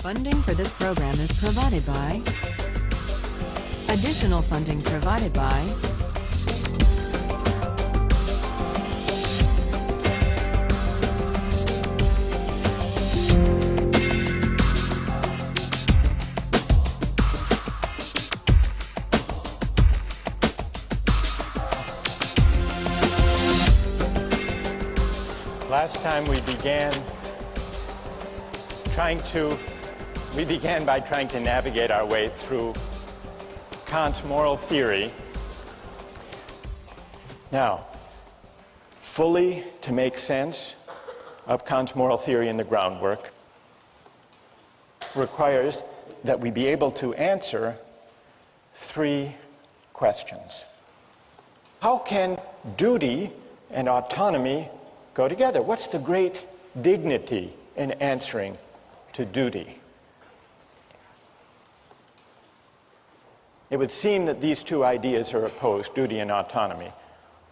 Funding for this program is provided by. Additional funding provided by. Last time we began by trying to navigate our way through Kant's moral theory. Now, fully to make sense of Kant's moral theory in the groundwork requires that we be able to answer three questions. How can duty and autonomy go together? What's the great dignity in answering to duty? It would seem that these two ideas are opposed, duty and autonomy.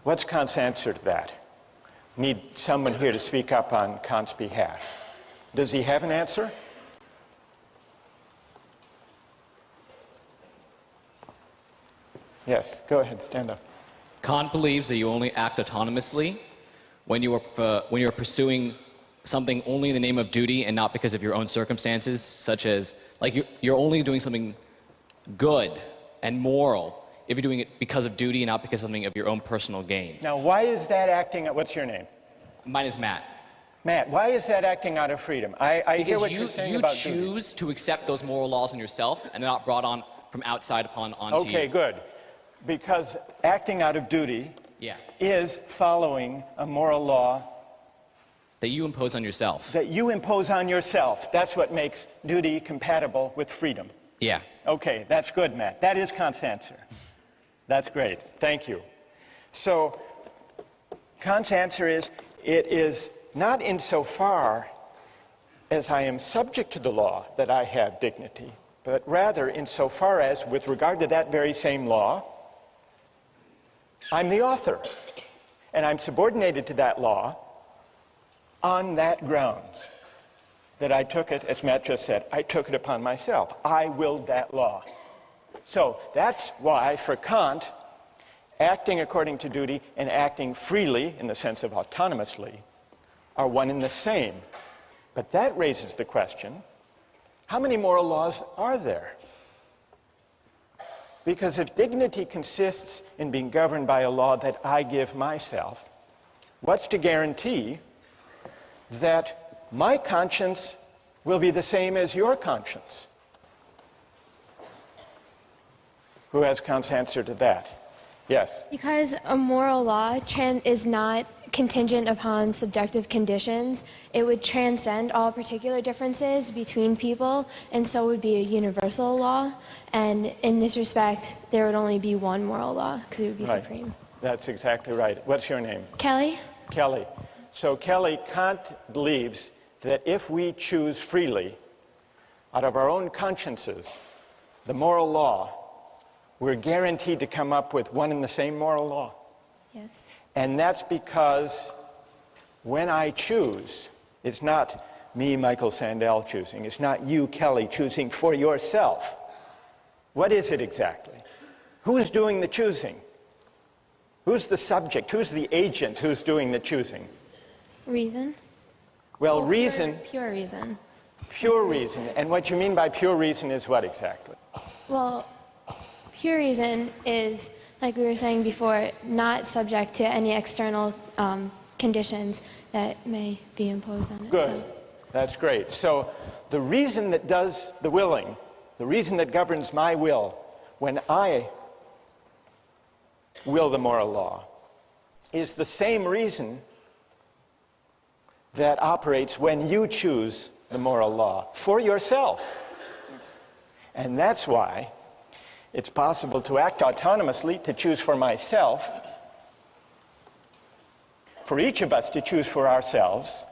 What's Kant's answer to that? Need someone here to speak up on Kant's behalf. Does he have an answer? Yes, go ahead, stand up. Kant believes that you only act autonomously when you are pursuing something only in the name of duty and not because of your own circumstances, such as, like, you're only doing something good and moral if you're doing it because of duty and not because of something of your own personal gain. Now, why is that acting, what's your name? Mine is Matt. Matt, why is that acting out of freedom? I hear what you're saying about duty. Because you choose to accept those moral laws in yourself, and they're not brought on from outside onto you. Okay, good. Because acting out of duty is following a moral law that you impose on yourself. That you impose on yourself. That's what makes duty compatible with freedom. Yeah. Okay, that's good, Matt. That is Kant's answer. That's great. Thank you. So, Kant's answer is, it is not insofar as I am subject to the law that I have dignity, but rather insofar as, with regard to that very same law, I'm the author, and I'm subordinated to that law on that grounds. That I took it, as Matt just said, I took it upon myself. I willed that law. So that's why, for Kant, acting according to duty and acting freely, in the sense of autonomously, are one and the same. But that raises the question, how many moral laws are there? Because if dignity consists in being governed by a law that I give myself, what's to guarantee that my conscience will be the same as your conscience? Who has Kant's answer to that? Yes? Because a moral law is not contingent upon subjective conditions. It would transcend all particular differences between people, and so would be a universal law. And in this respect, there would only be one moral law, because it would be supreme. That's exactly right. What's your name? Kelly. Kelly. So, Kelly, Kant believes that if we choose freely, out of our own consciences, the moral law, we're guaranteed to come up with one and the same moral law. Yes. And that's because when I choose, it's not me, Michael Sandel, choosing. It's not you, Kelly, choosing for yourself. What is it exactly? Who's doing the choosing? Who's the subject? Who's the agent who's doing the choosing? Reason. Well, reason. Pure reason. Pure reason. And what you mean by pure reason is what exactly? Well, pure reason is, like we were saying before, not subject to any external conditions that may be imposed on it. Good. So. That's great. So the reason that does the willing, the reason that governs my will when I will the moral law, is the same reason that operates when you choose the moral law for yourself. Yes. And that's why it's possible to act autonomously, to choose for myself, for each of us to choose for ourselves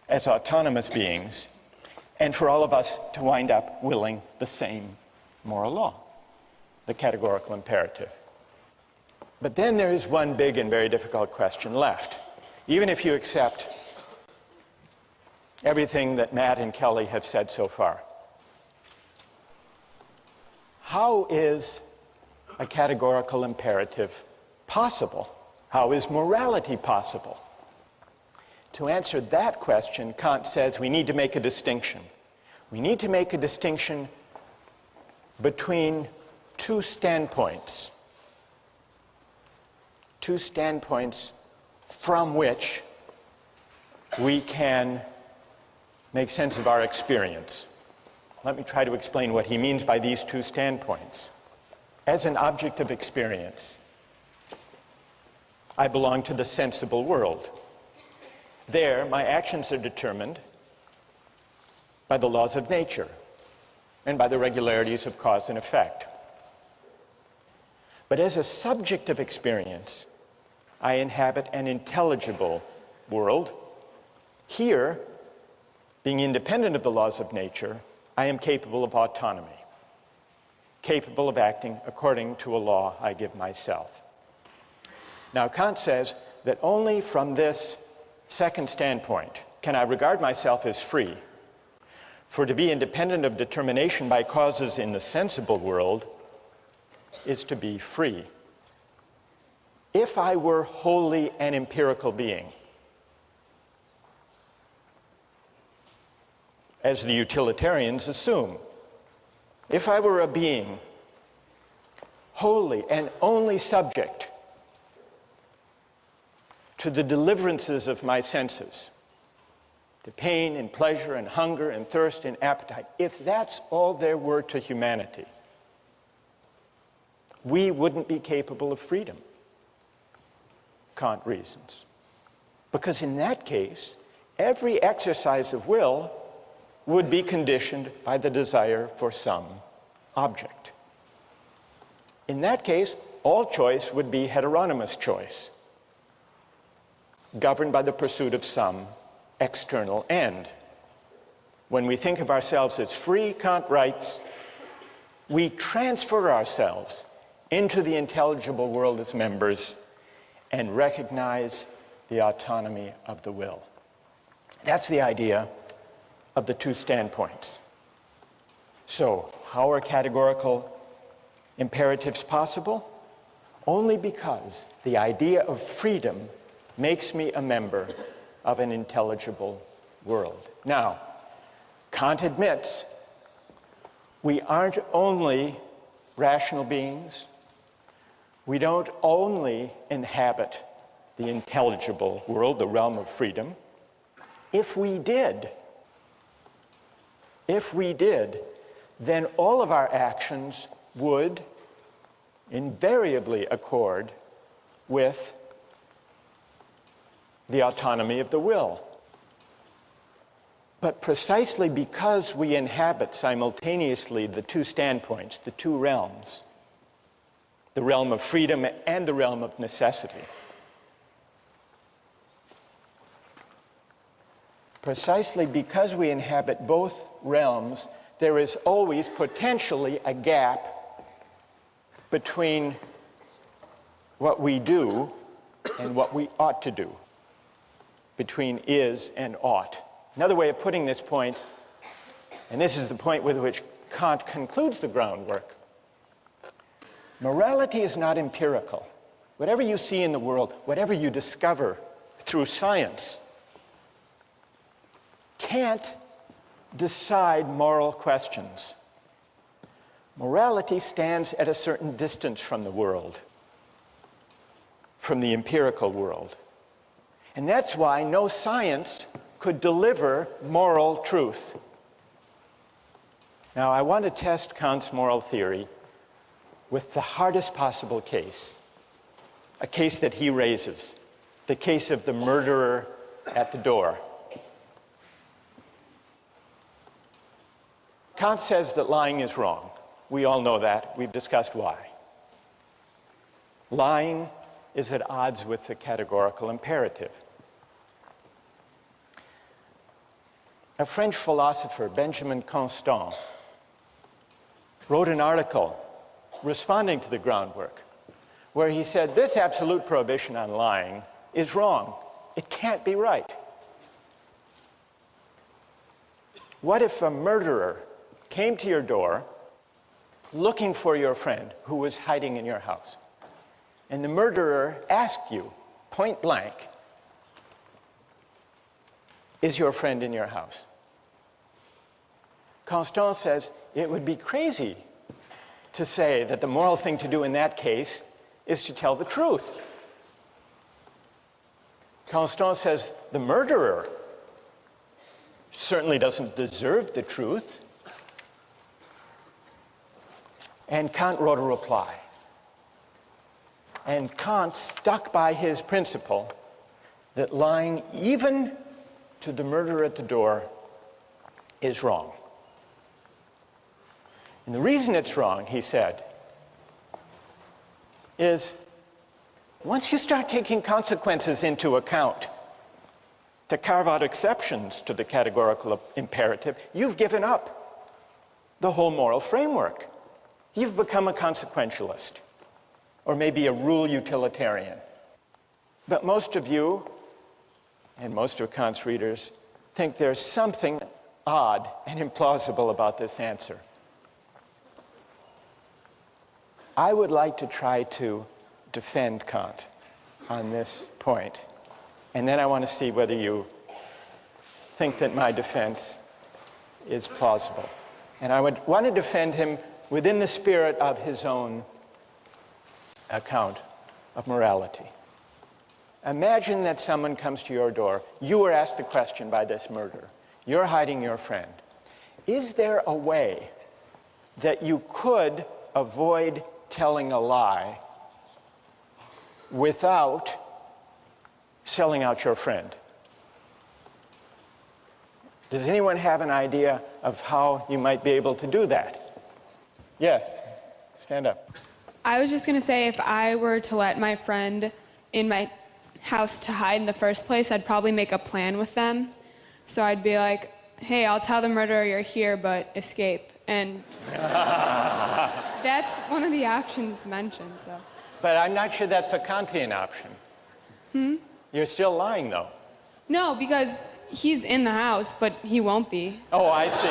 as autonomous beings, and for all of us to wind up willing the same moral law, the categorical imperative. But then there is one big and very difficult question left. Even if you accept everything that Matt and Kelly have said so far, how is a categorical imperative possible? How is morality possible? To answer that question, Kant says we need to make a distinction. We need to make a distinction between two standpoints from which we can make sense of our experience. Let me try to explain what he means by these two standpoints. As an object of experience, I belong to the sensible world. There, my actions are determined by the laws of nature and by the regularities of cause and effect. But as a subject of experience, I inhabit an intelligible world. Here, being independent of the laws of nature, I am capable of autonomy, capable of acting according to a law I give myself. Now, Kant says that only from this second standpoint can I regard myself as free. For to be independent of determination by causes in the sensible world is to be free. If I were wholly an empirical being, as the utilitarians assume, if I were a being wholly and only subject to the deliverances of my senses, to pain and pleasure and hunger and thirst and appetite, if that's all there were to humanity, we wouldn't be capable of freedom, Kant reasons. Because in that case, every exercise of will would be conditioned by the desire for some object. In that case, all choice would be heteronymous choice, governed by the pursuit of some external end. When we think of ourselves as free, Kant writes, we transfer ourselves into the intelligible world as members and recognize the autonomy of the will. That's the idea of the two standpoints. So, how are categorical imperatives possible? Only because the idea of freedom makes me a member of an intelligible world. Now, Kant admits we aren't only rational beings. We don't only inhabit the intelligible world, the realm of freedom. If we did, then all of our actions would invariably accord with the autonomy of the will. But precisely because we inhabit simultaneously the two standpoints, the two realms, the realm of freedom and the realm of necessity, precisely because we inhabit both realms, there is always potentially a gap between what we do and what we ought to do, between is and ought. Another way of putting this point, and this is the point with which Kant concludes the groundwork, morality is not empirical. Whatever you see in the world, whatever you discover through science, can't decide moral questions. Morality stands at a certain distance from the world, from the empirical world. And that's why no science could deliver moral truth. Now, I want to test Kant's moral theory with the hardest possible case, a case that he raises, the case of the murderer at the door. Kant says that lying is wrong. We all know that. We've discussed why. Lying is at odds with the categorical imperative. A French philosopher, Benjamin Constant, wrote an article responding to the groundwork where he said this absolute prohibition on lying is wrong. It can't be right. What if a murderer came to your door looking for your friend who was hiding in your house. And the murderer asked you, point blank, is your friend in your house? Constant says it would be crazy to say that the moral thing to do in that case is to tell the truth. Constant says the murderer certainly doesn't deserve the truth. And Kant wrote a reply. And Kant stuck by his principle that lying even to the murderer at the door is wrong. And the reason it's wrong, he said, is once you start taking consequences into account to carve out exceptions to the categorical imperative, you've given up the whole moral framework. You've become a consequentialist, or maybe a rule utilitarian. But most of you, and most of Kant's readers, think there's something odd and implausible about this answer. I would like to try to defend Kant on this point, and then I want to see whether you think that my defense is plausible. And I would want to defend him within the spirit of his own account of morality. Imagine that someone comes to your door. You were asked the question by this murderer. You're hiding your friend. Is there a way that you could avoid telling a lie without selling out your friend? Does anyone have an idea of how you might be able to do that? Yes, stand up. I was just going to say if I were to let my friend in my house to hide in the first place, I'd probably make a plan with them. So I'd be like, hey, I'll tell the murderer you're here, but escape. And that's one of the options mentioned. So. But I'm not sure that's a Kantian option. You're still lying, though. No, because he's in the house, but he won't be. Oh, I see.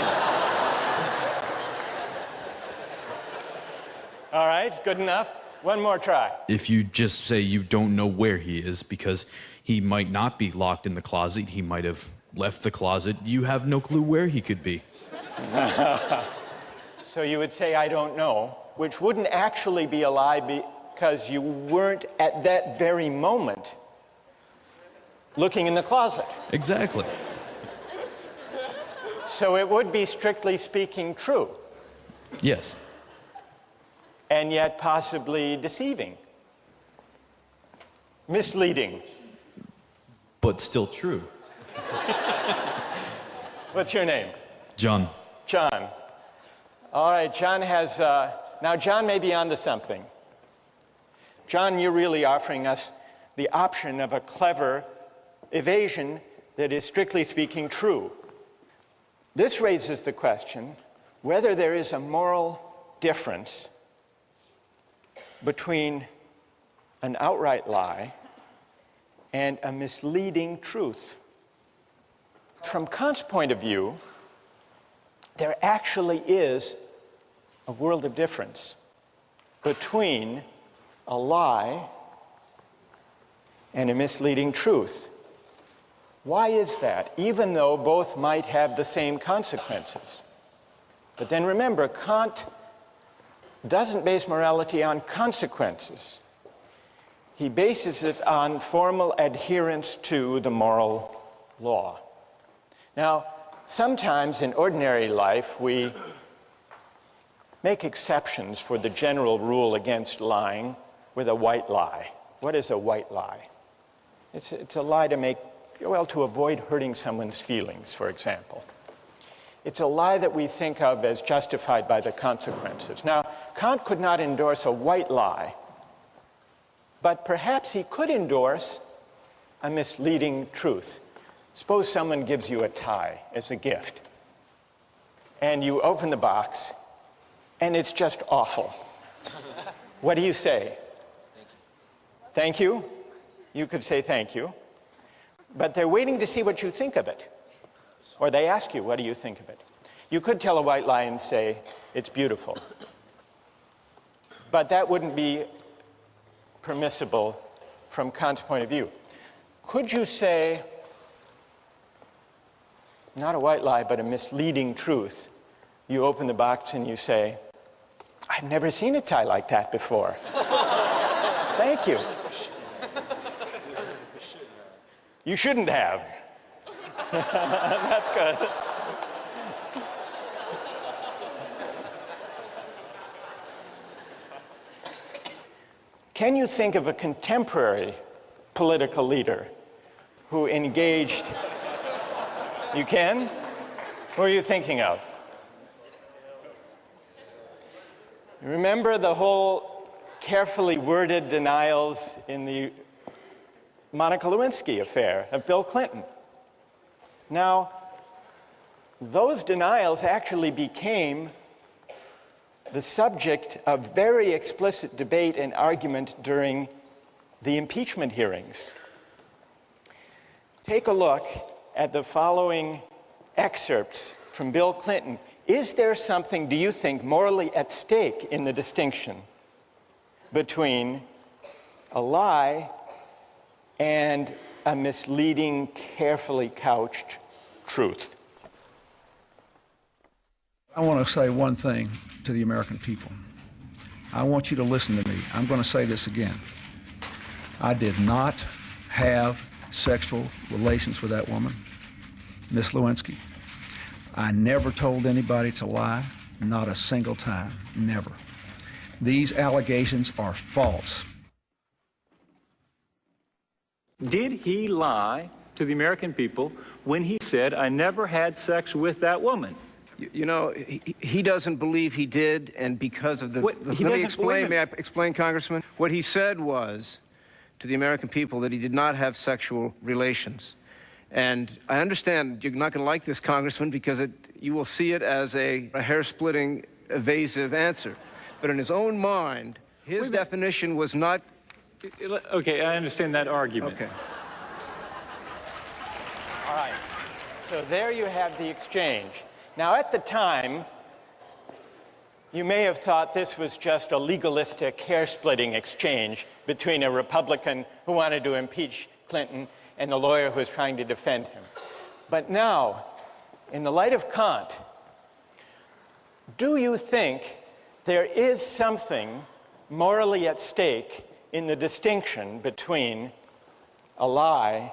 All right, good enough. One more try. If you just say you don't know where he is because he might not be locked in the closet, he might have left the closet, you have no clue where he could be. So you would say, I don't know, which wouldn't actually be a lie because you weren't at that very moment looking in the closet. Exactly. So it would be, strictly speaking, true. Yes. And yet possibly deceiving, misleading. But still true. What's your name? John. John. All right, John has, now John may be onto something. John, you're really offering us the option of a clever evasion that is, strictly speaking, true. This raises the question whether there is a moral difference between an outright lie and a misleading truth. From Kant's point of view, there actually is a world of difference between a lie and a misleading truth. Why is that? Even though both might have the same consequences. But then remember, Kant doesn't base morality on consequences. He bases it on formal adherence to the moral law. Now, sometimes in ordinary life, we make exceptions for the general rule against lying with a white lie. What is a white lie? It's a lie to make, well, to avoid hurting someone's feelings, for example. It's a lie that we think of as justified by the consequences. Now, Kant could not endorse a white lie, but perhaps he could endorse a misleading truth. Suppose someone gives you a tie as a gift, and you open the box, and it's just awful. What do you say? Thank you? You could say thank you, but they're waiting to see what you think of it. Or they ask you, what do you think of it? You could tell a white lie and say, it's beautiful. but that wouldn't be permissible from Kant's point of view. Could you say, not a white lie, but a misleading truth? You open the box and you say, I've never seen a tie like that before. Thank you. You shouldn't have. That's good. Can you think of a contemporary political leader who engaged? You can? Who are you thinking of? Remember the whole carefully worded denials in the Monica Lewinsky affair of Bill Clinton. Now, those denials actually became the subject of very explicit debate and argument during the impeachment hearings. Take a look at the following excerpts from Bill Clinton. Is there something, do you think, morally at stake in the distinction between a lie and a misleading, carefully couched truth? I want to say one thing to the American people. I want you to listen to me. I'm going to say this again. I did not have sexual relations with that woman, Miss Lewinsky. I never told anybody to lie, not a single time, never. These allegations are false. Did he lie to the American people when he said, I never had sex with that woman? You know, he doesn't believe he did, and because of the... What, let me explain, may I explain, Congressman? What he said was to the American people that he did not have sexual relations. And I understand you're not going to like this, Congressman, because you will see it as a hair-splitting, evasive answer. But in his own mind, his definition was not... Okay, I understand that argument. Okay. All right. So there you have the exchange. Now, at the time, you may have thought this was just a legalistic, hair-splitting exchange between a Republican who wanted to impeach Clinton and the lawyer who was trying to defend him. But now, in the light of Kant, do you think there is something morally at stake in the distinction between a lie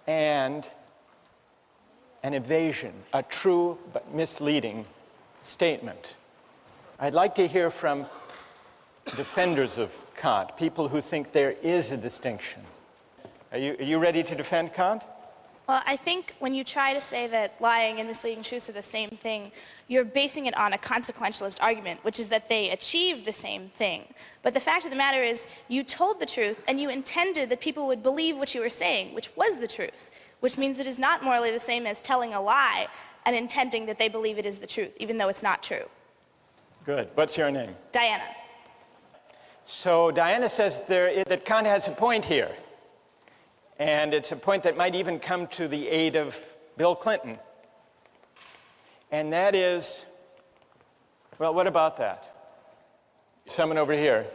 and an evasion, a true but misleading statement? I'd like to hear from defenders of Kant, people who think there is a distinction. Are you ready to defend Kant? Well, I think when you try to say that lying and misleading truths are the same thing, you're basing it on a consequentialist argument, which is that they achieve the same thing. But the fact of the matter is, you told the truth, and you intended that people would believe what you were saying, which was the truth, which means it is not morally the same as telling a lie and intending that they believe it is the truth, even though it's not true. Good. What's your name? Diana. So Diana says that Kant has a point here. And it's a point that might even come to the aid of Bill Clinton. And that is, well, what about that? Someone over here.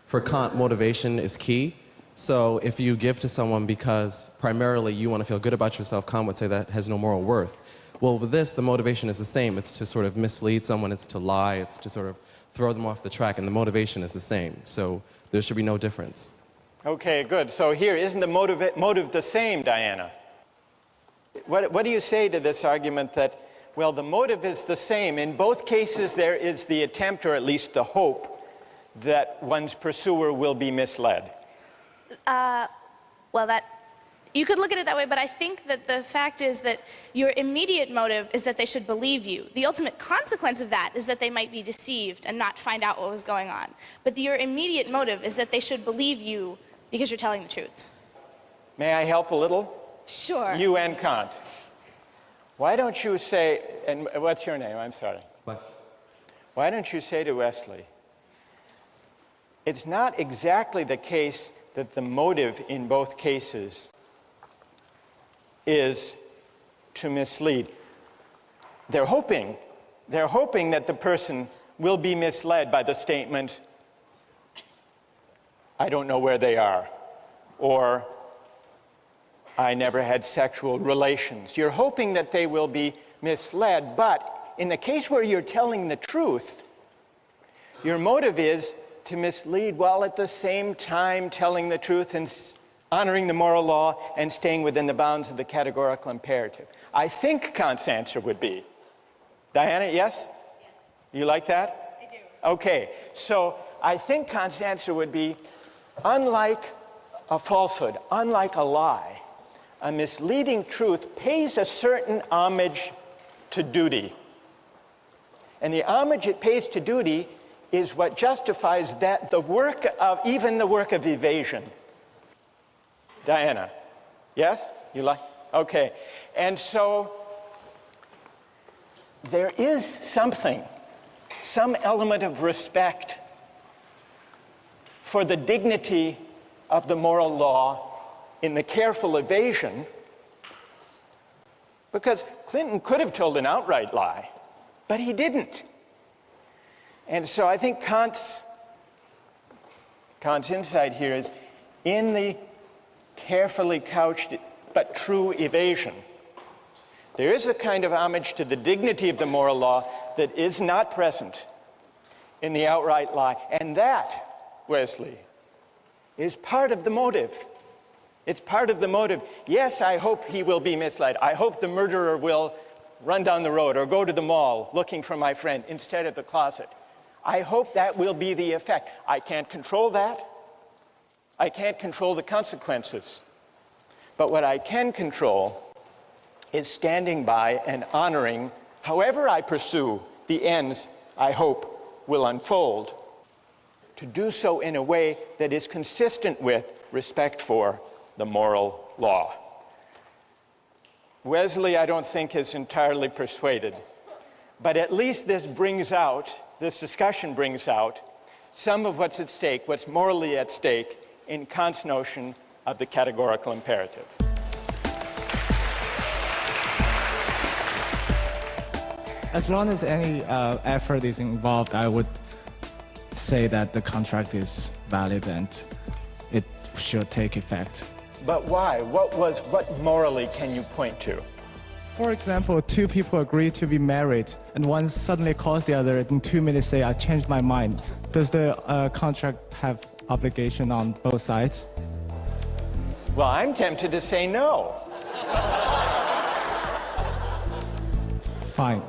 For Kant, motivation is key. So if you give to someone because primarily you want to feel good about yourself, Kant would say that has no moral worth. Well, with this, the motivation is the same. It's to sort of mislead someone, it's to lie, it's to sort of throw them off the track, and the motivation is the same. So there should be no difference. Okay, good. So here, isn't the motive the same, Diana? What do you say to this argument that, well, the motive is the same? In both cases, there is the attempt, or at least the hope, that one's pursuer will be misled. Well, you could look at it that way, but I think that the fact is that your immediate motive is that they should believe you. The ultimate consequence of that is that they might be deceived and not find out what was going on. But your immediate motive is that they should believe you because you're telling the truth. May I help a little? Sure. You and Kant. Why don't you say, and what's your name? I'm sorry. Wes. Why don't you say to Wesley, it's not exactly the case that the motive in both cases is to mislead. They're hoping that the person will be misled by the statement, I don't know where they are, or I never had sexual relations. You're hoping that they will be misled, but in the case where you're telling the truth, your motive is to mislead while at the same time telling the truth and honoring the moral law and staying within the bounds of the categorical imperative. I think Kant's answer would be, Diana, yes? Yes. You like that? I do. Okay, so I think Kant's answer would be, unlike a falsehood, unlike a lie, a misleading truth pays a certain homage to duty. And the homage it pays to duty is what justifies that even the work of evasion. Diana, yes? You like? Okay. And so there is something, some element of respect for the dignity of the moral law in the careful evasion, because Clinton could have told an outright lie, but he didn't. And so I think Kant's insight here is in the carefully couched but true evasion. There is a kind of homage to the dignity of the moral law that is not present in the outright lie. And that, Wesley, is part of the motive. It's part of the motive. Yes, I hope he will be misled. I hope the murderer will run down the road or go to the mall looking for my friend instead of the closet. I hope that will be the effect. I can't control that. I can't control the consequences. But what I can control is standing by and honoring, however I pursue the ends I hope will unfold, to do so in a way that is consistent with respect for the moral law. Wesley, I don't think, is entirely persuaded, but at least this discussion brings out some of what's at stake, what's morally at stake in Kant's notion of the categorical imperative. As long as any effort is involved, I would say that the contract is valid and it should take effect. But why? What morally can you point to? For example, two people agree to be married, and one suddenly calls the other in 2 minutes say, I changed my mind. Does the contract have obligation on both sides? Well, I'm tempted to say no. Fine.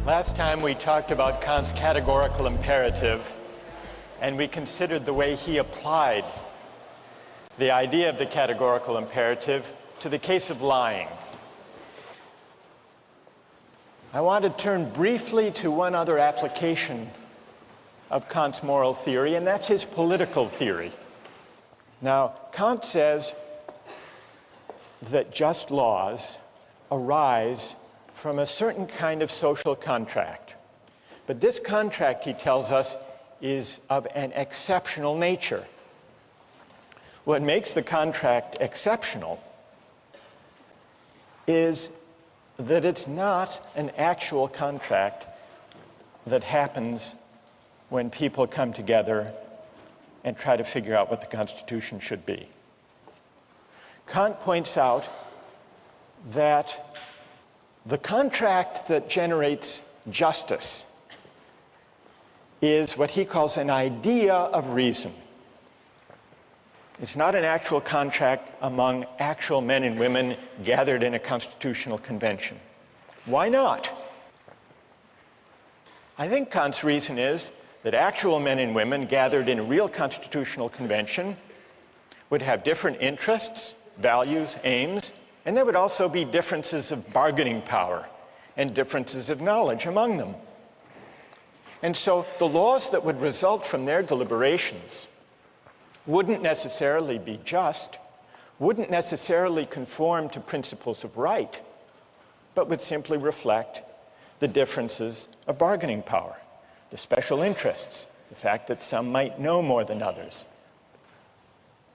Last time we talked about Kant's categorical imperative, and we considered the way he applied the idea of the categorical imperative to the case of lying. I want to turn briefly to one other application of Kant's moral theory, and that's his political theory. Now, Kant says that just laws arise from a certain kind of social contract. But this contract, he tells us, is of an exceptional nature. What makes the contract exceptional is that it's not an actual contract that happens when people come together and try to figure out what the Constitution should be. Kant points out that the contract that generates justice is what he calls an idea of reason. It's not an actual contract among actual men and women gathered in a constitutional convention. Why not? I think Kant's reason is that actual men and women gathered in a real constitutional convention would have different interests, values, aims, and there would also be differences of bargaining power and differences of knowledge among them. And so the laws that would result from their deliberations wouldn't necessarily be just, wouldn't necessarily conform to principles of right, but would simply reflect the differences of bargaining power, the special interests, the fact that some might know more than others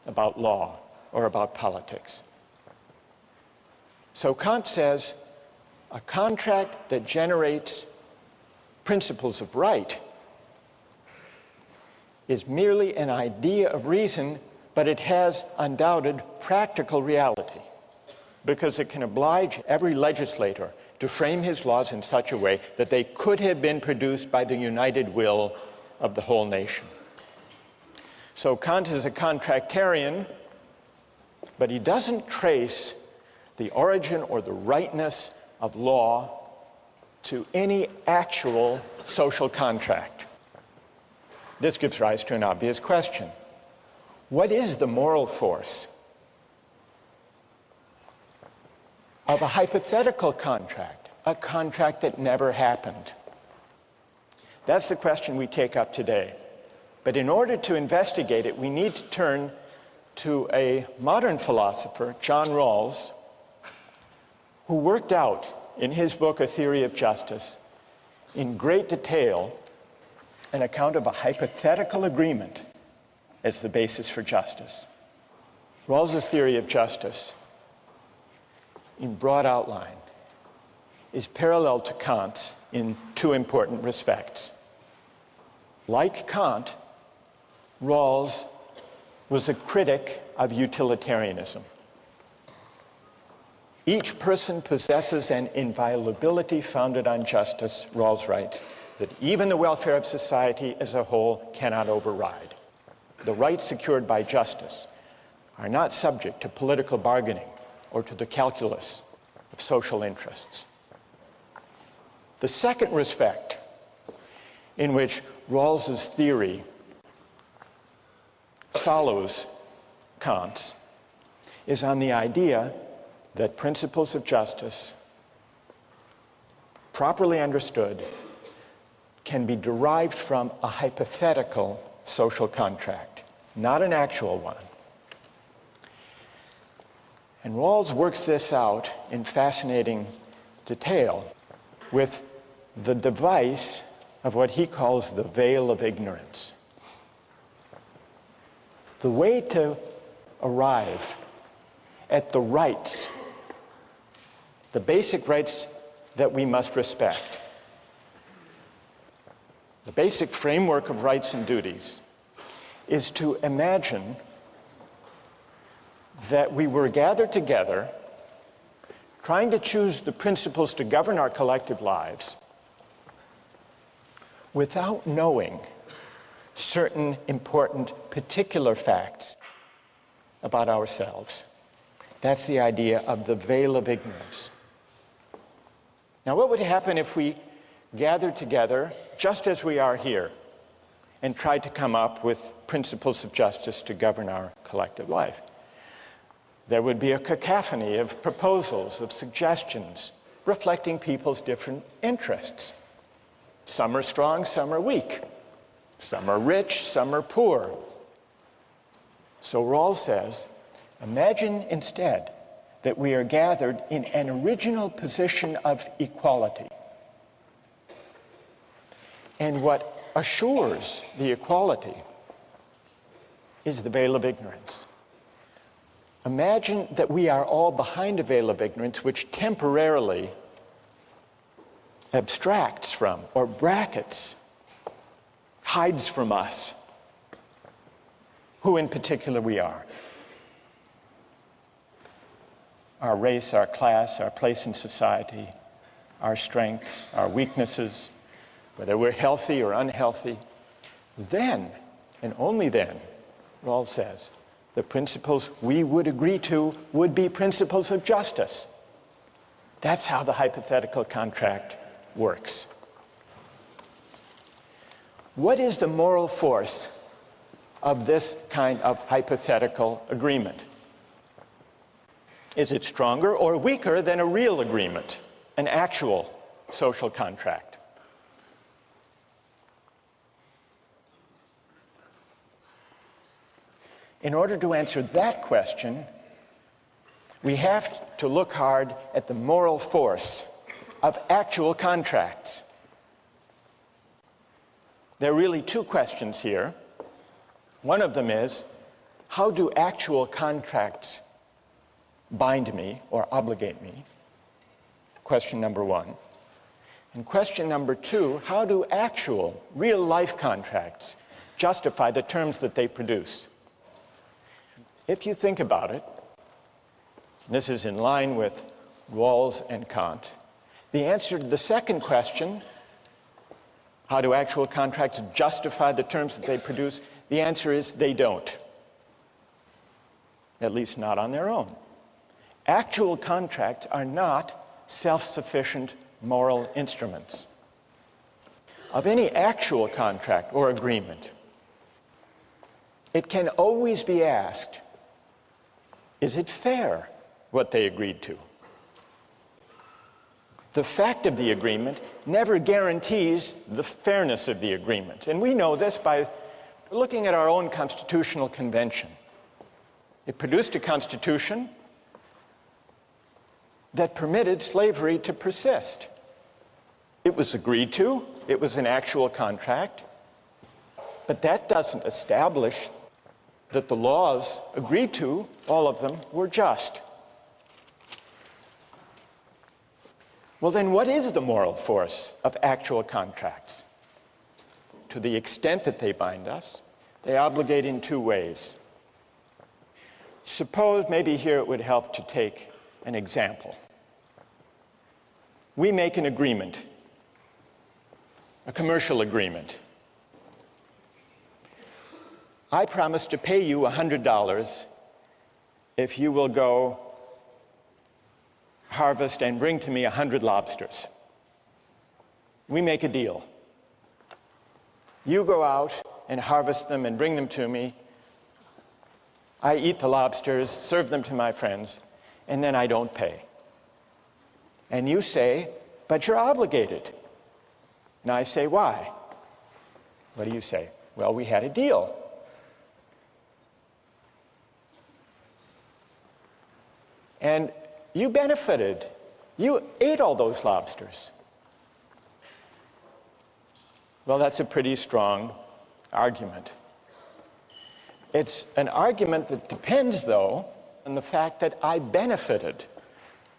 about law or about politics. So Kant says a contract that generates principles of right is merely an idea of reason, but it has undoubted practical reality, because it can oblige every legislator to frame his laws in such a way that they could have been produced by the united will of the whole nation. So Kant is a contractarian, but he doesn't trace the origin or the rightness of law to any actual social contract. This gives rise to an obvious question. What is the moral force of a hypothetical contract, a contract that never happened? That's the question we take up today. But in order to investigate it, we need to turn to a modern philosopher, John Rawls, who worked out in his book, A Theory of Justice, in great detail, an account of a hypothetical agreement as the basis for justice. Rawls's theory of justice, in broad outline, is parallel to Kant's in two important respects. Like Kant, Rawls was a critic of utilitarianism. Each person possesses an inviolability founded on justice, Rawls writes, that even the welfare of society as a whole cannot override. The rights secured by justice are not subject to political bargaining or to the calculus of social interests. The second respect in which Rawls's theory follows Kant's is on the idea that principles of justice, properly understood, can be derived from a hypothetical social contract, not an actual one. And Rawls works this out in fascinating detail with the device of what he calls the veil of ignorance. The way to arrive at the rights, the basic rights that we must respect, the basic framework of rights and duties, is to imagine that we were gathered together trying to choose the principles to govern our collective lives without knowing certain important particular facts about ourselves. That's the idea of the veil of ignorance. Now, what would happen if we gathered together just as we are here and tried to come up with principles of justice to govern our collective life? There would be a cacophony of proposals, of suggestions, reflecting people's different interests. Some are strong, some are weak. Some are rich, some are poor. So Rawls says, imagine instead that we are gathered in an original position of equality. And what assures the equality is the veil of ignorance. Imagine that we are all behind a veil of ignorance which temporarily abstracts from or brackets, hides from us who in particular we are. Our race, our class, our place in society, our strengths, our weaknesses, whether we're healthy or unhealthy. Then, and only then, Rawls says, the principles we would agree to would be principles of justice. That's how the hypothetical contract works. What is the moral force of this kind of hypothetical agreement? Is it stronger or weaker than a real agreement, an actual social contract? In order to answer that question, we have to look hard at the moral force of actual contracts. There are really two questions here. One of them is, how do actual contracts bind me or obligate me? Question number one. And question number 2, how do actual, real-life contracts justify the terms that they produce? If you think about it, this is in line with Rawls and Kant, the answer to the second question, how do actual contracts justify the terms that they produce? The answer is they don't. At least not on their own. Actual contracts are not self-sufficient moral instruments. Of any actual contract or agreement, it can always be asked, is it fair what they agreed to? The fact of the agreement never guarantees the fairness of the agreement. And we know this by looking at our own constitutional convention. It produced a constitution that permitted slavery to persist. It was agreed to, it was an actual contract, but that doesn't establish that the laws agreed to, all of them, were just. Well, then what is the moral force of actual contracts? To the extent that they bind us, they obligate in 2 ways. Suppose, maybe here it would help to take an example. We make an agreement, a commercial agreement. I promise to pay you $100 if you will go harvest and bring to me 100 lobsters. We make a deal. You go out and harvest them and bring them to me. I eat the lobsters, serve them to my friends, and then I don't pay. And you say, but you're obligated. And I say, why? What do you say? Well, we had a deal. And you benefited. You ate all those lobsters. Well, that's a pretty strong argument. It's an argument that depends, though, on the fact that I benefited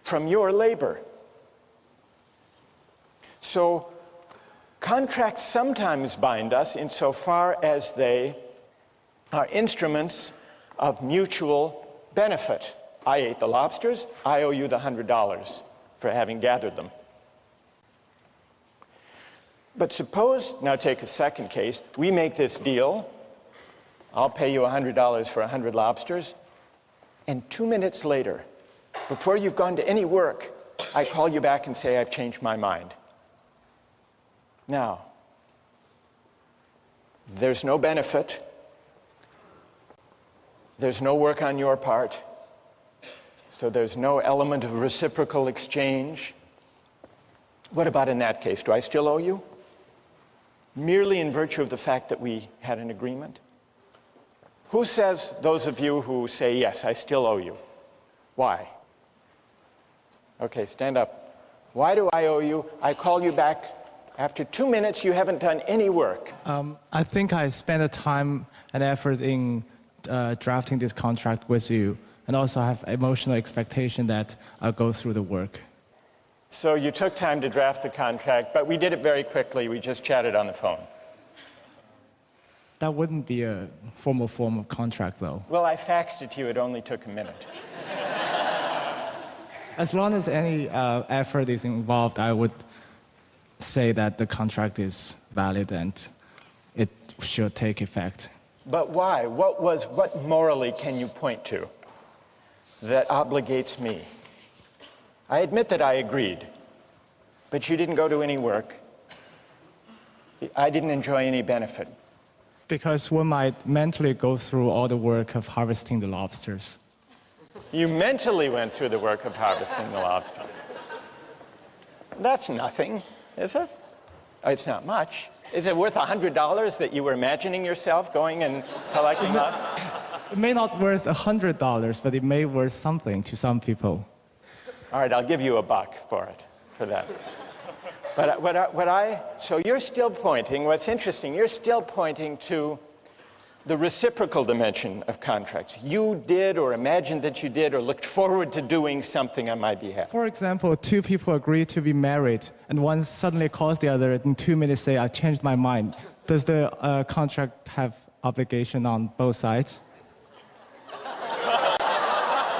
from your labor. So contracts sometimes bind us insofar as they are instruments of mutual benefit. I ate the lobsters, I owe you the $100 for having gathered them. But suppose, now take a second case, we make this deal, I'll pay you $100 for 100 lobsters, and 2 minutes later, before you've gone to any work, I call you back and say, I've changed my mind. Now, there's no benefit, there's no work on your part, so there's no element of reciprocal exchange. What about in that case? Do I still owe you? Merely in virtue of the fact that we had an agreement? Who says, those of you who say, yes, I still owe you? Why? Okay, stand up. Why do I owe you? I call you back. After 2 minutes, you haven't done any work. I think I spent the time and effort in drafting this contract with you, and also have emotional expectation that I'll go through the work. So you took time to draft the contract, but we did it very quickly. We just chatted on the phone. That wouldn't be a formal form of contract, though. Well, I faxed it to you. It only took a minute. As long as any effort is involved, I would say that the contract is valid and it should take effect. But why? What morally can you point to that obligates me? I admit that I agreed, but you didn't go to any work. I didn't enjoy any benefit. Because one might mentally go through all the work of harvesting the lobsters. You mentally went through the work of harvesting the lobsters. That's nothing, is it? It's not much. Is it worth $100 that you were imagining yourself going and collecting lobsters? It may not worth $100, but it may worth something to some people. All right, I'll give you $1 for it, for that. But so you're still pointing, what's interesting, you're still pointing to the reciprocal dimension of contracts. You did or imagined that you did or looked forward to doing something on my behalf. For example, two people agree to be married, and one suddenly calls the other in 2 minutes say, I changed my mind. Does the contract have obligation on both sides?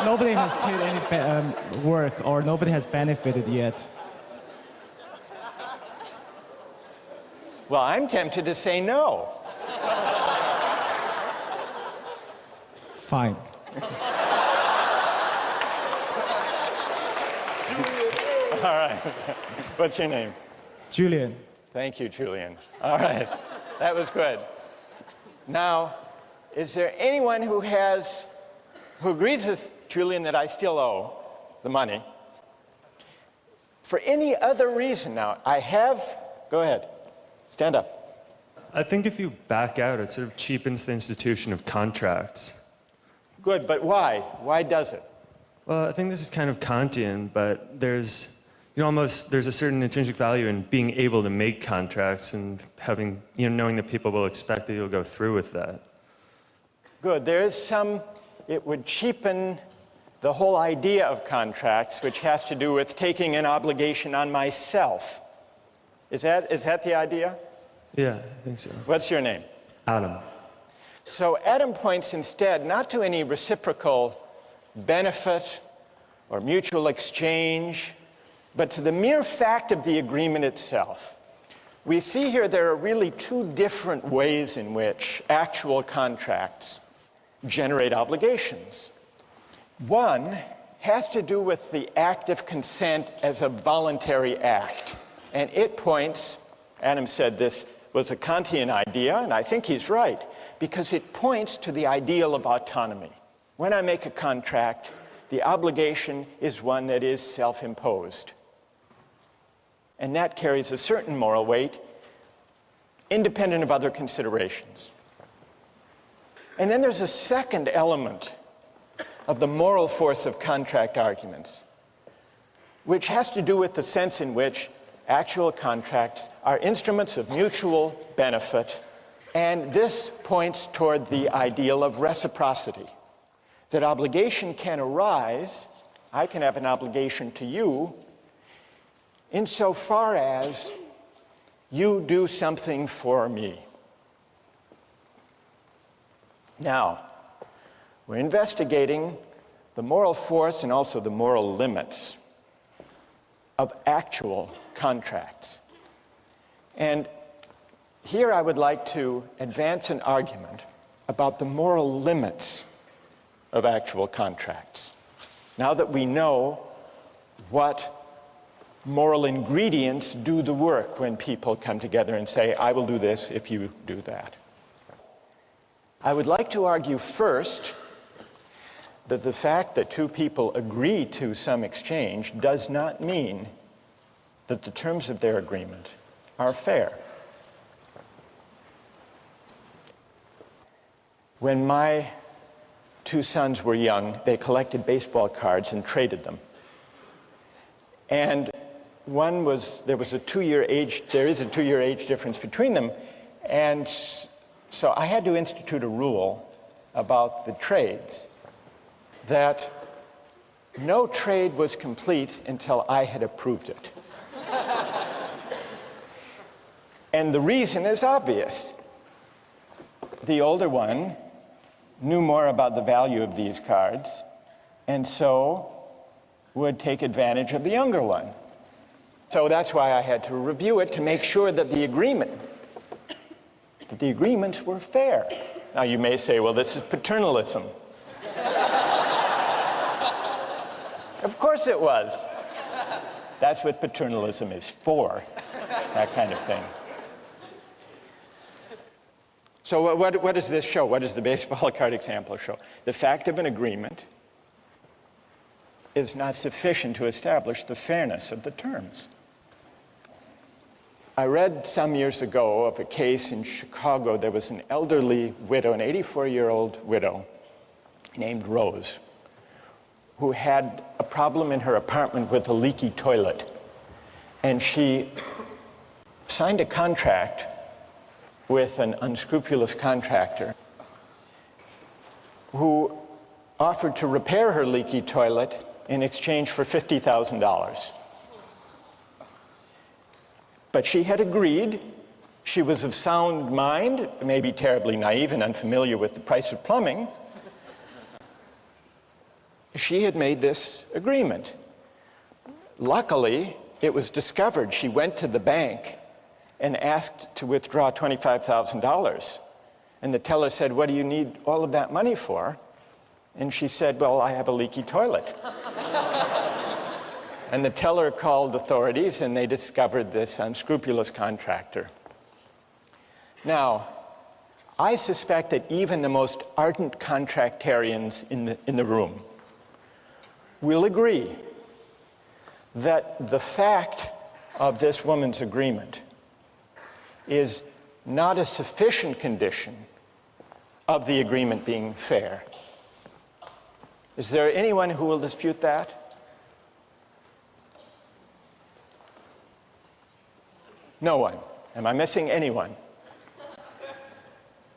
Nobody has paid any work, or nobody has benefited yet. Well, I'm tempted to say no. Fine. All right. What's your name? Julian. Thank you, Julian. All right. That was good. Now, is there anyone who agrees with Julian that I still owe the money? For any other reason now, go ahead, stand up. I think if you back out, it sort of cheapens the institution of contracts. Good, but why? Why does it? Well, I think this is kind of Kantian, but there's a certain intrinsic value in being able to make contracts and having, knowing that people will expect that you'll go through with that. Good, it would cheapen the whole idea of contracts, which has to do with taking an obligation on myself. Is that the idea? Yeah, I think so. What's your name? Adam. So Adam points instead not to any reciprocal benefit or mutual exchange, but to the mere fact of the agreement itself. We see here there are really two different ways in which actual contracts generate obligations. One has to do with the act of consent as a voluntary act. And it points, Adam said this was a Kantian idea, and I think he's right, because it points to the ideal of autonomy. When I make a contract, the obligation is one that is self-imposed. And that carries a certain moral weight, independent of other considerations. And then there's a second element of the moral force of contract arguments, which has to do with the sense in which actual contracts are instruments of mutual benefit, and this points toward the ideal of reciprocity. That obligation can arise, I can have an obligation to you, insofar as you do something for me. Now, we're investigating the moral force and also the moral limits of actual contracts. And here I would like to advance an argument about the moral limits of actual contracts. Now that we know what moral ingredients do the work when people come together and say, I will do this if you do that. I would like to argue first that the fact that two people agree to some exchange does not mean that the terms of their agreement are fair. When my two sons were young, they collected baseball cards and traded them. And there is a 2-year age difference between them, and so I had to institute a rule about the trades that no trade was complete until I had approved it. And the reason is obvious. The older one knew more about the value of these cards, and so would take advantage of the younger one. So that's why I had to review it to make sure that the agreements were fair. Now you may say, well, this is paternalism. Of course it was. That's what paternalism is for, that kind of thing. So what does this show? What does the baseball card example show? The fact of an agreement is not sufficient to establish the fairness of the terms. I read some years ago of a case in Chicago. There was an elderly widow, an 84-year-old widow named Rose, who had a problem in her apartment with a leaky toilet. And she signed a contract with an unscrupulous contractor who offered to repair her leaky toilet in exchange for $50,000. But she had agreed. She was of sound mind, maybe terribly naive and unfamiliar with the price of plumbing. She had made this agreement. Luckily, it was discovered. She went to the bank and asked to withdraw $25,000. And the teller said, "What do you need all of that money for?" And she said, "Well, I have a leaky toilet." And the teller called authorities, and they discovered this unscrupulous contractor. Now, I suspect that even the most ardent contractarians in the room will agree that the fact of this woman's agreement is not a sufficient condition of the agreement being fair. Is there anyone who will dispute that? No one. Am I missing anyone?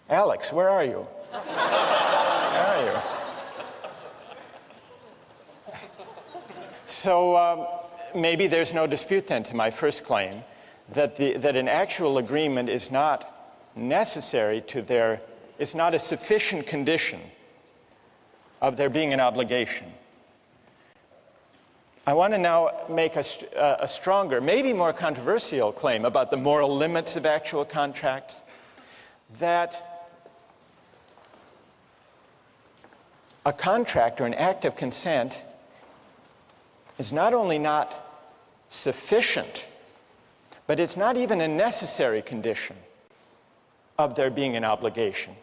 Alex, where are you? Where are you? So maybe there's no dispute then to my first claim that an actual agreement is not necessary to it's not a sufficient condition of there being an obligation. I want to now make a stronger, maybe more controversial claim about the moral limits of actual contracts, that a contract or an act of consent is not only not sufficient, but it's not even a necessary condition of there being an obligation.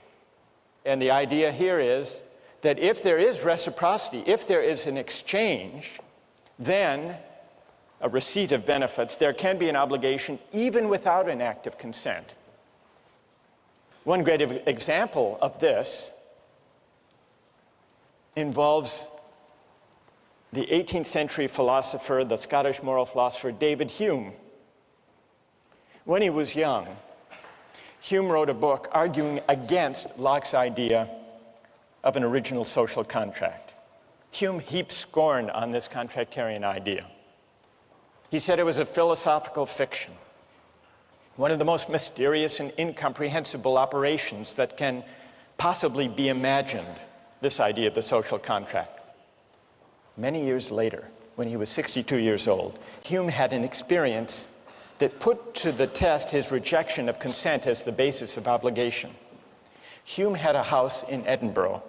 And the idea here is that if there is reciprocity, if there is an exchange, then a receipt of benefits, there can be an obligation even without an act of consent. One great example of this involves the 18th century philosopher, the Scottish moral philosopher David Hume. When he was young, Hume wrote a book arguing against Locke's idea of an original social contract. Hume heaped scorn on this contractarian idea. He said it was a philosophical fiction, one of the most mysterious and incomprehensible operations that can possibly be imagined, this idea of the social contract. Many years later, when he was 62 years old, Hume had an experience that put to the test his rejection of consent as the basis of obligation. Hume had a house in Edinburgh.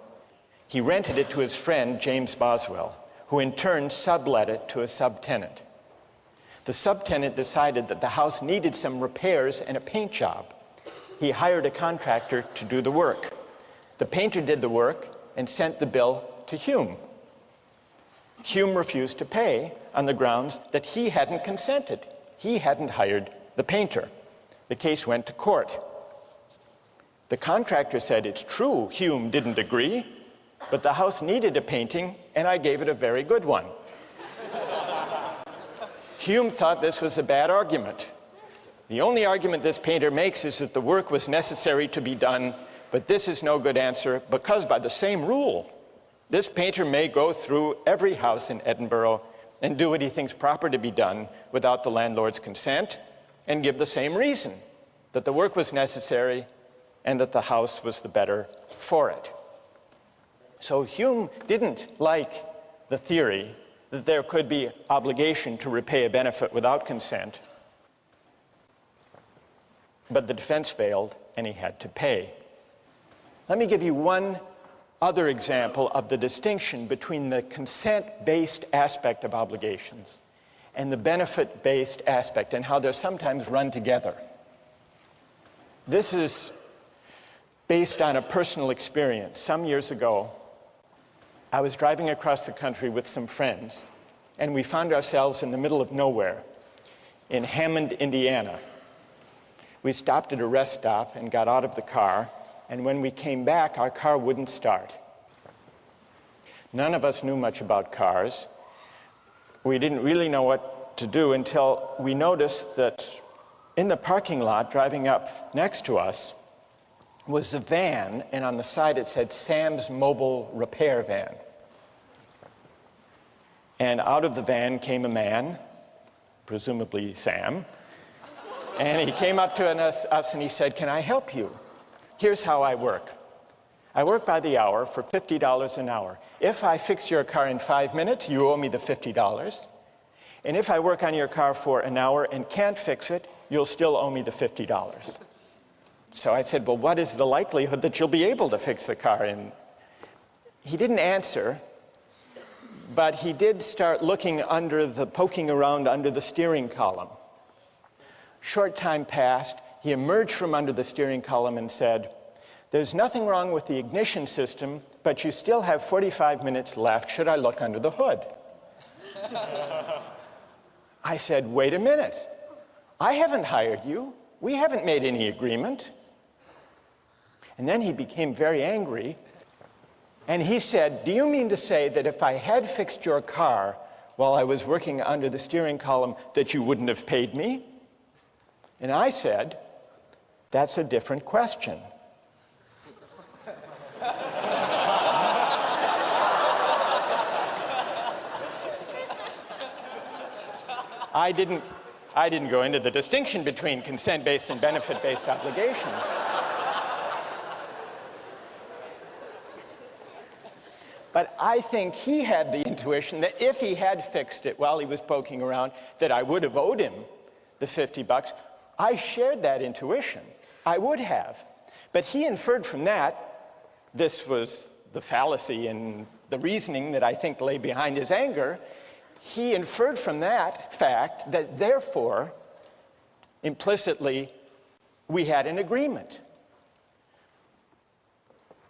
He rented it to his friend, James Boswell, who in turn sublet it to a subtenant. The subtenant decided that the house needed some repairs and a paint job. He hired a contractor to do the work. The painter did the work and sent the bill to Hume. Hume refused to pay on the grounds that he hadn't consented. He hadn't hired the painter. The case went to court. The contractor said, "It's true, Hume didn't agree, but the house needed a painting, and I gave it a very good one." Hume thought this was a bad argument. The only argument this painter makes is that the work was necessary to be done, but this is no good answer because by the same rule, this painter may go through every house in Edinburgh and do what he thinks proper to be done without the landlord's consent and give the same reason, that the work was necessary and that the house was the better for it. So Hume didn't like the theory that there could be obligation to repay a benefit without consent, but the defense failed and he had to pay. Let me give you one other example of the distinction between the consent-based aspect of obligations and the benefit-based aspect and how they're sometimes run together. This is based on a personal experience. Some years ago, I was driving across the country with some friends, and we found ourselves in the middle of nowhere in Hammond, Indiana. We stopped at a rest stop and got out of the car, and when we came back, our car wouldn't start. None of us knew much about cars. We didn't really know what to do until we noticed that in the parking lot, driving up next to us, was a van, and on the side it said Sam's Mobile Repair Van. And out of the van came a man, presumably Sam, and he came up to us and he said, "Can I help you? Here's how I work. I work by the hour for $50 an hour. If I fix your car in 5 minutes, you owe me the $50. And if I work on your car for an hour and can't fix it, you'll still owe me the $50. So I said, "Well, what is the likelihood that you'll be able to fix the car?" And he didn't answer, but he did start poking around under the steering column. Short time passed. He emerged from under the steering column and said, "There's nothing wrong with the ignition system, but you still have 45 minutes left. Should I look under the hood?" I said, "Wait a minute. I haven't hired you. We haven't made any agreement." And then he became very angry, and he said, "Do you mean to say that if I had fixed your car while I was working under the steering column, that you wouldn't have paid me?" And I said, "That's a different question." I didn't go into the distinction between consent-based and benefit-based obligations. But I think he had the intuition that if he had fixed it while he was poking around, that I would have owed him the $50. I shared that intuition. I would have. But he inferred from that, this was the fallacy in the reasoning that I think lay behind his anger, he inferred from that fact that therefore, implicitly, we had an agreement.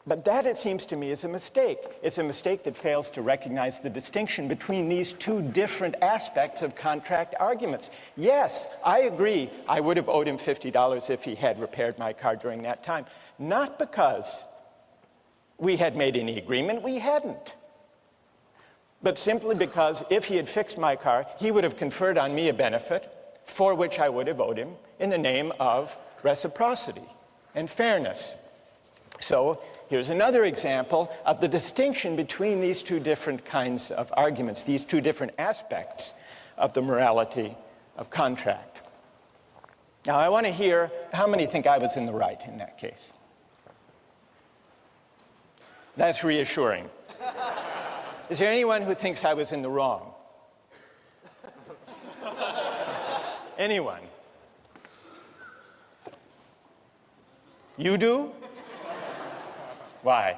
But that, it seems to me, is a mistake. It's a mistake that fails to recognize the distinction between these two different aspects of contract arguments. Yes, I agree I would have owed him $50 if he had repaired my car during that time. Not because we had made any agreement, we hadn't. But simply because if he had fixed my car, he would have conferred on me a benefit for which I would have owed him in the name of reciprocity and fairness. So here's another example of the distinction between these two different kinds of arguments, these two different aspects of the morality of contract. Now, I want to hear how many think I was in the right in that case. That's reassuring. Is there anyone who thinks I was in the wrong? Anyone? You do? Why?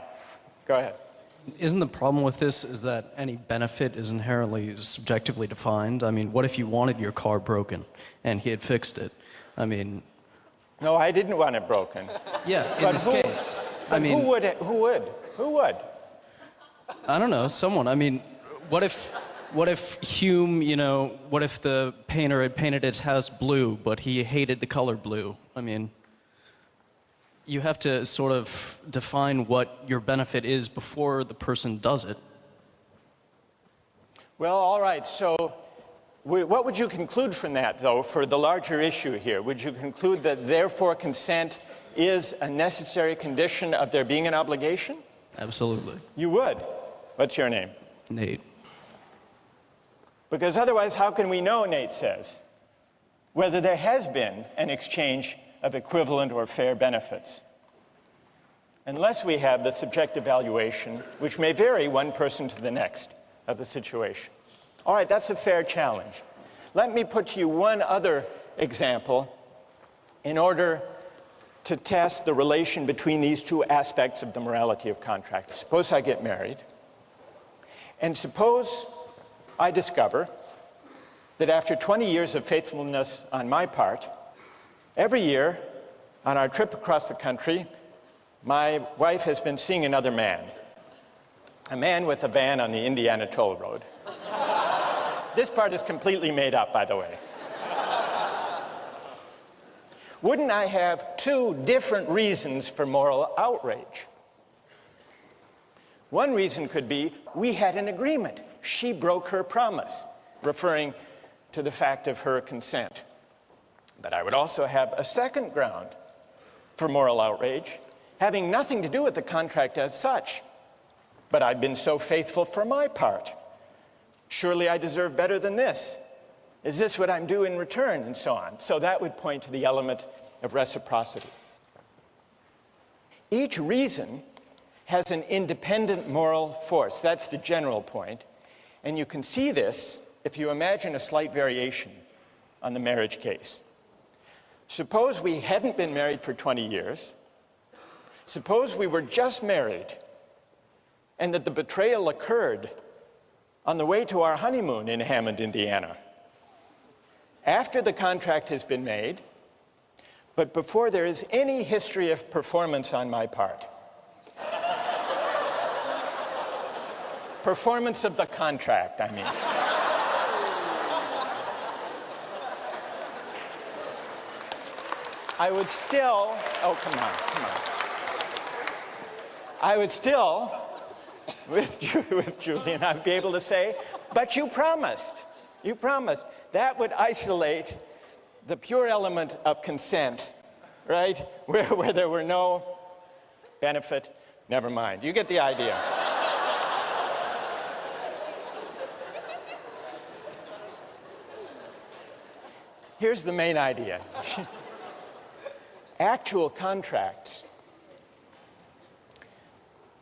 Go ahead. Isn't the problem with this is that any benefit is inherently subjectively defined? I mean, what if you wanted your car broken and he had fixed it? I mean... No, I didn't want it broken. Yeah, in this case. I mean... Who would? I don't know, someone. I mean, what if Hume, what if the painter had painted his house blue, but he hated the color blue? I mean... You have to sort of define what your benefit is before the person does it. Well, all right. So what would you conclude from that, though, for the larger issue here? Would you conclude that, therefore, consent is a necessary condition of there being an obligation? Absolutely. You would? What's your name? Nate. Because otherwise, how can we know, Nate says, whether there has been an exchange of equivalent or fair benefits, unless we have the subjective valuation, which may vary one person to the next of the situation. All right, that's a fair challenge. Let me put to you one other example in order to test the relation between these two aspects of the morality of contract. Suppose I get married, and suppose I discover that after 20 years of faithfulness on my part, every year, on our trip across the country, my wife has been seeing another man, a man with a van on the Indiana toll road. This part is completely made up, by the way. Wouldn't I have two different reasons for moral outrage? One reason could be we had an agreement. She broke her promise, referring to the fact of her consent. But I would also have a second ground for moral outrage, having nothing to do with the contract as such. But I've been so faithful for my part. Surely I deserve better than this. Is this what I'm due in return? And so on. So that would point to the element of reciprocity. Each reason has an independent moral force. That's the general point. And you can see this if you imagine a slight variation on the marriage case. Suppose we hadn't been married for 20 years. Suppose we were just married and that the betrayal occurred on the way to our honeymoon in Hammond, Indiana. After the contract has been made, but before there is any history of performance on my part. Performance of the contract, I mean. I would still, oh, come on. I would still, with Julian, I'd be able to say, but you promised. You promised. That would isolate the pure element of consent, right? Where there were no benefit, never mind. You get the idea. Here's the main idea. Actual contracts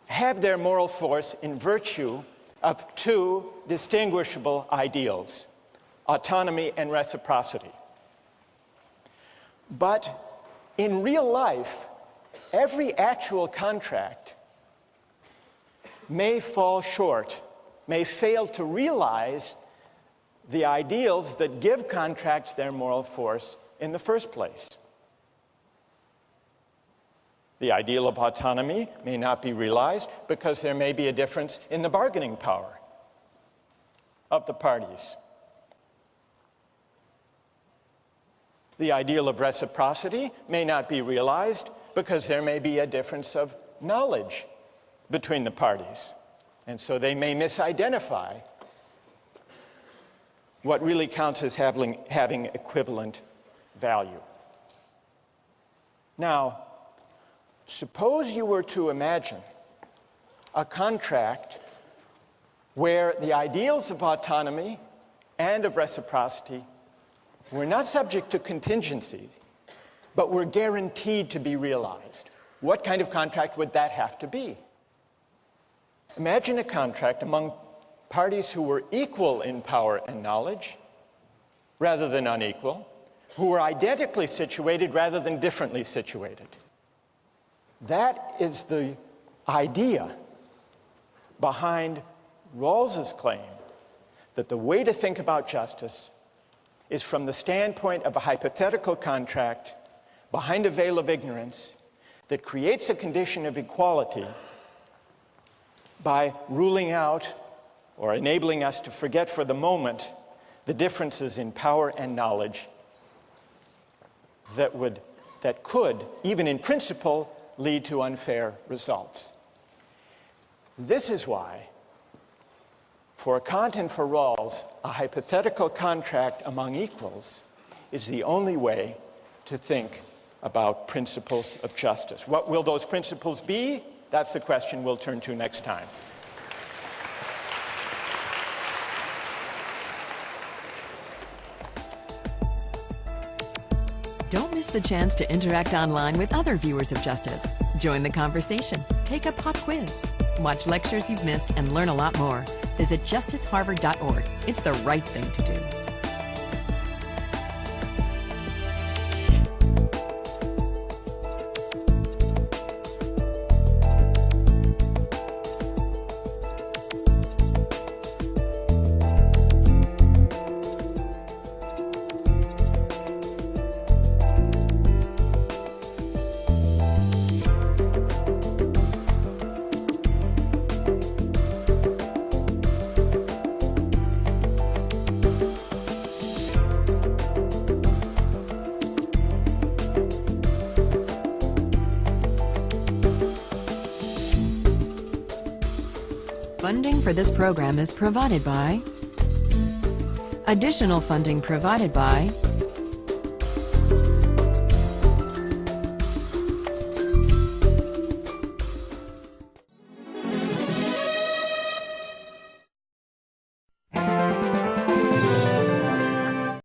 have their moral force in virtue of two distinguishable ideals, autonomy and reciprocity. But in real life, every actual contract may fall short, may fail to realize the ideals that give contracts their moral force in the first place. The ideal of autonomy may not be realized because there may be a difference in the bargaining power of the parties. The ideal of reciprocity may not be realized because there may be a difference of knowledge between the parties. And so they may misidentify what really counts as having equivalent value. Now, suppose you were to imagine a contract where the ideals of autonomy and of reciprocity were not subject to contingency, but were guaranteed to be realized. What kind of contract would that have to be? Imagine a contract among parties who were equal in power and knowledge rather than unequal, who were identically situated rather than differently situated. That is the idea behind Rawls's claim that the way to think about justice is from the standpoint of a hypothetical contract behind a veil of ignorance that creates a condition of equality by ruling out or enabling us to forget for the moment the differences in power and knowledge that could, even in principle, lead to unfair results. This is why, for Kant and for Rawls, a hypothetical contract among equals is the only way to think about principles of justice. What will those principles be? That's the question we'll turn to next time. Don't miss the chance to interact online with other viewers of Justice. Join the conversation, take a pop quiz, watch lectures you've missed, and learn a lot more. Visit justiceharvard.org. It's the right thing to do. Funding for this program is provided by... Additional funding provided by